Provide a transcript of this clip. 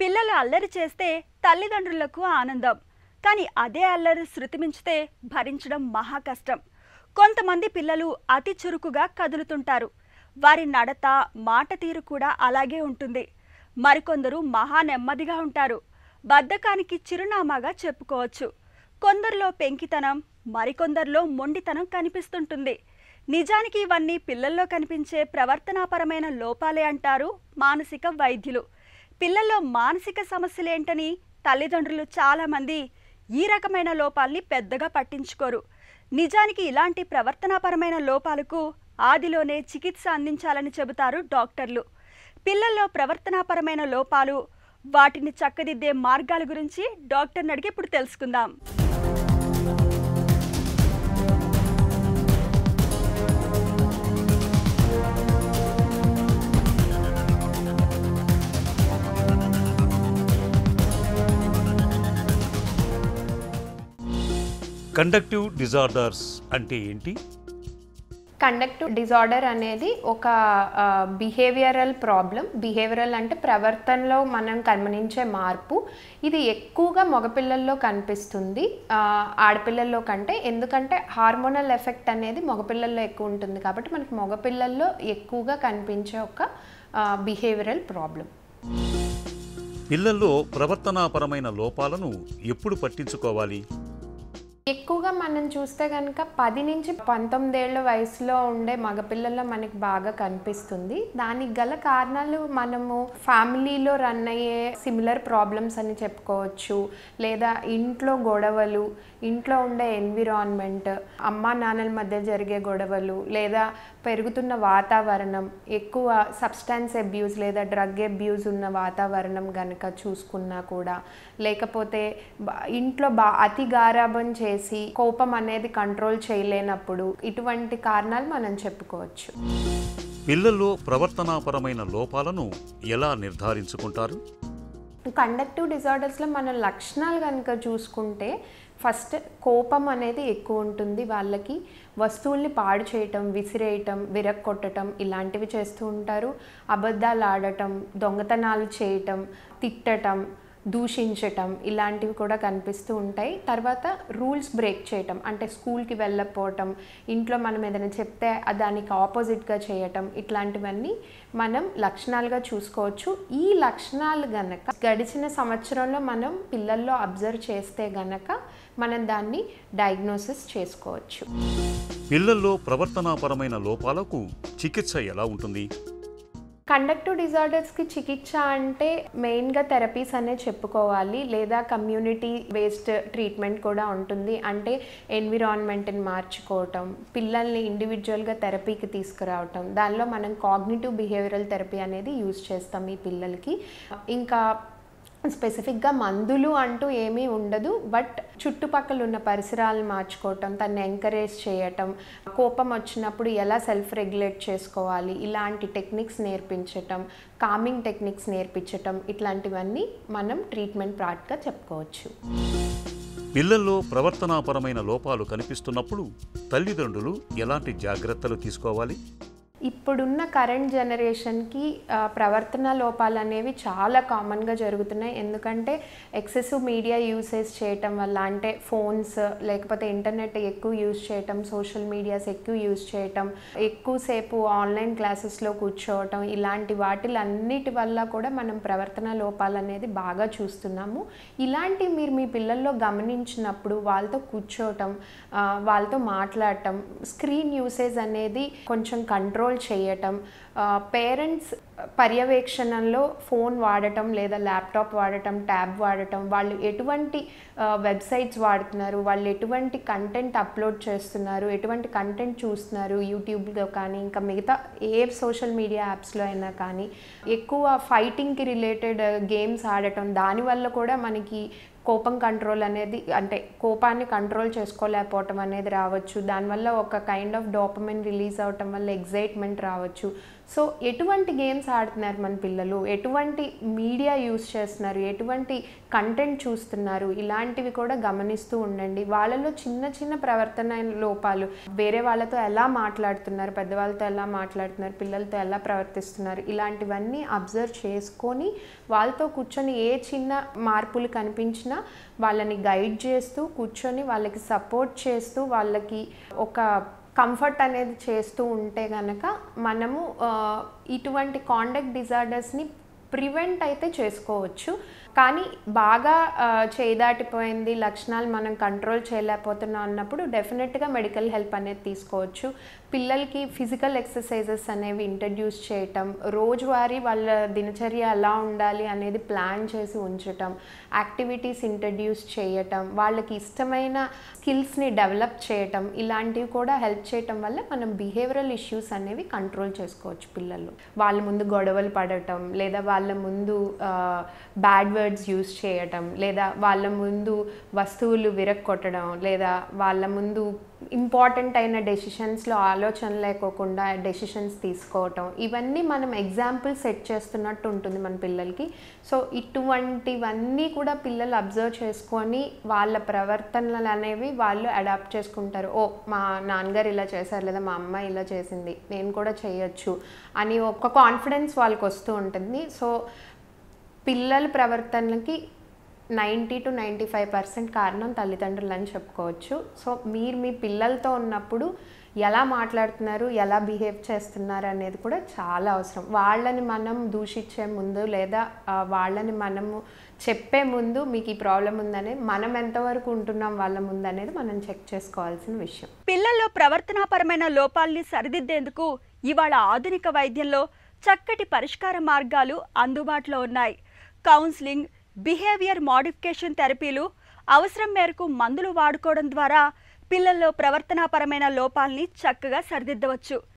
పిల్లలు అల్లరి చేస్తే తల్లిదండ్రులకు ఆనందం, కానీ అదే అల్లరి శృతి మించితే భరించడం మహా కష్టం. కొంతమంది పిల్లలు అతి చురుకుగా కదులుతుంటారు. వారి నడత, మాట తీరు కూడా అలాగే ఉంటుంది. మరికొందరు మహా నెమ్మదిగా ఉంటారు. బద్ధకానికి చిరునామాగా చెప్పుకోవచ్చు. కొందరిలో పెంకితనం, మరికొందరిలో మొండితనం కనిపిస్తుంటుంది. నిజానికి ఇవన్నీ పిల్లల్లో కనిపించే ప్రవర్తనాపరమైన లోపాలే అంటారు మానసిక వైద్యులు. పిల్లల్లో మానసిక సమస్యలేంటని తల్లిదండ్రులు చాలామంది ఈ రకమైన లోపాల్ని పెద్దగా పట్టించుకోరు. నిజానికి ఇలాంటి ప్రవర్తనాపరమైన లోపాలకు ఆదిలోనే చికిత్స అందించాలని చెబుతారు డాక్టర్లు. పిల్లల్లో ప్రవర్తనాపరమైన లోపాలు, వాటిని చక్కదిద్దే మార్గాల గురించి డాక్టర్ని అడిగి ఇప్పుడు తెలుసుకుందాం. కండక్టివ్ డిజార్డర్స్ అంటే ఏంటి? కండక్టివ్ డిజార్డర్ అనేది ఒక బిహేవియరల్ ప్రాబ్లం. బిహేవియరల్ అంటే ప్రవర్తనలో మనం గమనించే మార్పు. ఇది ఎక్కువగా మగపిల్లల్లో కనిపిస్తుంది ఆడపిల్లల్లో కంటే. ఎందుకంటే హార్మోనల్ ఎఫెక్ట్ అనేది మగపిల్లల్లో ఎక్కువ ఉంటుంది కాబట్టి మనకి మగపిల్లల్లో ఎక్కువగా కనిపించే ఒక బిహేవియరల్ ప్రాబ్లం. పిల్లల్లో ప్రవర్తనాపరమైన లోపాలను ఎప్పుడు పట్టించుకోవాలి? ఎక్కువగా మనం చూస్తే కనుక 10 నుంచి 19 ఏళ్ల వయసులో ఉండే మగపిల్లల్లో మనకి బాగా కనిపిస్తుంది. దానికి గల కారణాలు మనము ఫ్యామిలీలో రన్ అయ్యే సిమిలర్ ప్రాబ్లమ్స్ అని చెప్పుకోవచ్చు, లేదా ఇంట్లో గొడవలు, ఇంట్లో ఉండే ఎన్విరాన్మెంట్, అమ్మా నాన్నల మధ్య జరిగే గొడవలు, లేదా పెరుగుతున్న వాతావరణం, ఎక్కువ సబ్స్టాన్స్ అబ్యూస్ లేదా డ్రగ్ అబ్యూస్ ఉన్న వాతావరణం కనుక చూసుకున్నా కూడా, లేకపోతే ఇంట్లో అతి గారాబం చేసి కోపం అనేది కంట్రోల్ చేయలేనప్పుడు, ఇటువంటి కారణాలు మనం చెప్పుకోవచ్చు. పిల్లల్లో ప్రవర్తనాపరమైన లోపాలను ఎలా నిర్ధారించుకుంటారు? కండక్టివ్ డిజార్డర్స్లో మన లక్షణాలు కనుక చూసుకుంటే ఫస్ట్ కోపం అనేది ఎక్కువ ఉంటుంది. వాళ్ళకి వస్తువుల్ని పాడు చేయటం, విసిరేయటం, విరక్కొట్టడం ఇలాంటివి చేస్తూ ఉంటారు. అబద్ధాలు ఆడటం, దొంగతనాలు చేయటం, తిట్టటం, దూషించటం ఇలాంటివి కూడా కనిపిస్తూ ఉంటాయి. తర్వాత రూల్స్ బ్రేక్ చేయటం, అంటే స్కూల్కి వెళ్ళకపోవటం, ఇంట్లో మనం ఏదైనా చెప్తే దానికి ఆపోజిట్గా చేయటం, ఇట్లాంటివన్నీ మనం లక్షణాలుగా చూసుకోవచ్చు. ఈ లక్షణాలు గనక గడిచిన సంవత్సరంలో మనం పిల్లల్లో అబ్జర్వ్ చేస్తే గనక మనం దాన్ని డయాగ్నోసిస్ చేసుకోవచ్చు. పిల్లల్లో ప్రవర్తనాపరమైన లోపాలకు చికిత్స ఎలా ఉంటుంది? కండక్టివ్ డిజార్డర్స్కి చికిత్స అంటే మెయిన్గా థెరపీస్ అనే చెప్పుకోవాలి, లేదా కమ్యూనిటీ బేస్డ్ ట్రీట్మెంట్ కూడా ఉంటుంది. అంటే ఎన్విరాన్మెంట్ని మార్చుకోవటం, పిల్లల్ని ఇండివిజువల్గా థెరపీకి తీసుకురావటం, దానిలో మనం కాగ్నిటివ్ బిహేవియరల్ థెరపీ అనేది యూజ్ చేస్తాం ఈ పిల్లలకి. ఇంకా స్పెసిఫిక్గా మందులు అంటూ ఏమీ ఉండదు, బట్ చుట్టుపక్కల ఉన్న పరిసరాలను మార్చుకోవటం, తను ఎంకరేజ్ చేయటం, కోపం వచ్చినప్పుడు ఎలా సెల్ఫ్ రెగ్యులేట్ చేసుకోవాలి ఇలాంటి టెక్నిక్స్ నేర్పించటం, కామింగ్ టెక్నిక్స్ నేర్పించటం, ఇట్లాంటివన్నీ మనం ట్రీట్మెంట్ పార్ట్గా చెప్పుకోవచ్చు. పిల్లల్లో ప్రవర్తనాపరమైన లోపాలు కనిపిస్తున్నప్పుడు తల్లిదండ్రులు ఎలాంటి జాగ్రత్తలు తీసుకోవాలి? ఇప్పుడున్న కరెంట్ జనరేషన్కి ప్రవర్తన లోపాలు అనేవి చాలా కామన్గా జరుగుతున్నాయి. ఎందుకంటే ఎక్సెసివ్ మీడియా యూసేజ్ చేయటం వల్ల, అంటే ఫోన్స్ లేకపోతే ఇంటర్నెట్ ఎక్కువ యూజ్ చేయటం, సోషల్ మీడియాస్ ఎక్కువ యూజ్ చేయటం, ఎక్కువసేపు ఆన్లైన్ క్లాసెస్లో కూర్చోవటం, ఇలాంటి వాటిలన్నిటి వల్ల కూడా మనం ప్రవర్తన లోపాలు అనేది బాగా చూస్తున్నాము. ఇలాంటి మీరు మీ పిల్లల్లో గమనించినప్పుడు వాళ్ళతో కూర్చోవటం, వాళ్ళతో మాట్లాడటం, స్క్రీన్ యూసేజ్ అనేది కొంచెం కంట్రోల్ చేయటం, పేరెంట్స్ పర్యవేక్షణలో ఫోన్ వాడటం లేదా ల్యాప్టాప్ వాడటం, ట్యాబ్ వాడటం, వాళ్ళు ఎటువంటి వెబ్సైట్స్ వాడుతున్నారు, వాళ్ళు ఎటువంటి కంటెంట్ అప్లోడ్ చేస్తున్నారు, ఎటువంటి కంటెంట్ చూస్తున్నారు యూట్యూబ్లో కానీ ఇంకా మిగతా ఏ సోషల్ మీడియా యాప్స్లో అయినా కానీ, ఎక్కువ ఫైటింగ్కి రిలేటెడ్ గేమ్స్ ఆడటం, దానివల్ల కూడా మనకి కోపం కంట్రోల్ అనేది, అంటే కోపాన్ని కంట్రోల్ చేసుకోలేకపోవటం అనేది రావచ్చు. దానివల్ల ఒక కైండ్ ఆఫ్ డోపమైన్ రిలీజ్ అవటం వల్ల ఎగ్జైట్మెంట్ రావచ్చు. సో ఎటువంటి గేమ్స్ ఆడుతున్నారు మన పిల్లలు, ఎటువంటి మీడియా యూస్ చేస్తున్నారు, ఎటువంటి కంటెంట్ చూస్తున్నారు, ఇలాంటివి కూడా గమనిస్తూ ఉండండి. వాళ్ళలో చిన్న చిన్న ప్రవర్తన లోపాలు, వేరే వాళ్ళతో ఎలా మాట్లాడుతున్నారు, పెద్దవాళ్ళతో ఎలా మాట్లాడుతున్నారు, పిల్లలతో ఎలా ప్రవర్తిస్తున్నారు, ఇలాంటివన్నీ అబ్జర్వ్ చేసుకొని వాళ్ళతో కూర్చొని ఏ చిన్న మార్పులు కనిపించినా వాళ్ళని గైడ్ చేస్తూ కూర్చొని వాళ్ళకి సపోర్ట్ చేస్తూ వాళ్ళకి ఒక కంఫర్ట్ అనేది చేస్తూ ఉంటే కనుక మనము ఇటువంటి కాండక్ట్ డిజార్డర్స్ని ప్రివెంట్ అయితే చేసుకోవచ్చు. కానీ బాగా చేదాటిపోయింది, లక్షణాలు మనం కంట్రోల్ చేయలేకపోతున్నాం అన్నప్పుడు డెఫినెట్గా మెడికల్ హెల్ప్ అనేది తీసుకోవచ్చు. పిల్లలకి ఫిజికల్ ఎక్సర్సైజెస్ అనేవి ఇంట్రడ్యూస్ చేయటం, రోజువారీ వాళ్ళ దినచర్య ఎలా ఉండాలి అనేది ప్లాన్ చేసి ఉంచటం, యాక్టివిటీస్ ఇంట్రడ్యూస్ చేయటం, వాళ్ళకి ఇష్టమైన స్కిల్స్ని డెవలప్ చేయటం, ఇలాంటివి కూడా హెల్ప్ చేయటం వల్ల మనం బిహేవియరల్ ఇష్యూస్ అనేవి కంట్రోల్ చేసుకోవచ్చు. పిల్లలు వాళ్ళ ముందు గొడవలు పడటం, లేదా వాళ్ళ ముందు బ్యాడ్ వర్డ్స్ యూజ్ చేయటం, లేదా వాళ్ళ ముందు వస్తువులు విరక్కొట్టడం, లేదా వాళ్ళ ముందు ఇంపార్టెంట్ అయిన డెసిషన్స్లో ఆలోచన లేకోకుండా డెసిషన్స్ తీసుకోవటం, ఇవన్నీ మనం ఎగ్జాంపుల్ సెట్ చేస్తున్నట్టు ఉంటుంది మన పిల్లలకి. సో ఇటువంటివన్నీ కూడా పిల్లలు అబ్జర్వ్ చేసుకొని వాళ్ళ ప్రవర్తనలు అనేవి వాళ్ళు అడాప్ట్ చేసుకుంటారు. ఓ మా నాన్నగారు ఇలా చేశారు, లేదా మా అమ్మ ఇలా చేసింది, నేను కూడా చేయొచ్చు అని ఒక కాన్ఫిడెన్స్ వాళ్ళకి వస్తూ ఉంటుంది. సో పిల్లల ప్రవర్తనకి 90 to 95% కారణం తల్లిదండ్రులు అని చెప్పుకోవచ్చు. సో మీరు మీ పిల్లలతో ఉన్నప్పుడు ఎలా మాట్లాడుతున్నారు, ఎలా బిహేవ్ చేస్తున్నారు అనేది కూడా చాలా అవసరం. వాళ్ళని మనం దూషించే ముందు, లేదా వాళ్ళని మనము చెప్పే ముందు మీకు ఈ ప్రాబ్లం ఉందనే మనం ఎంతవరకు ఉంటున్నాం వాళ్ళ ముందు అనేది మనం చెక్ చేసుకోవాల్సిన విషయం. పిల్లల్లో ప్రవర్తనాపరమైన లోపాల్ని సరిదిద్దేందుకు ఇవాళ ఆధునిక వైద్యంలో చక్కటి పరిష్కార మార్గాలు అందుబాటులో ఉన్నాయి. కౌన్సిలింగ్, బిహేవియర్ మోడిఫికేషన్ థెరపీలు, అవసరం మేరకు మందులు వాడుకోవడం ద్వారా పిల్లల్లో ప్రవర్తనాపరమైన లోపాల్ని చక్కగా సరిదిద్దవచ్చు.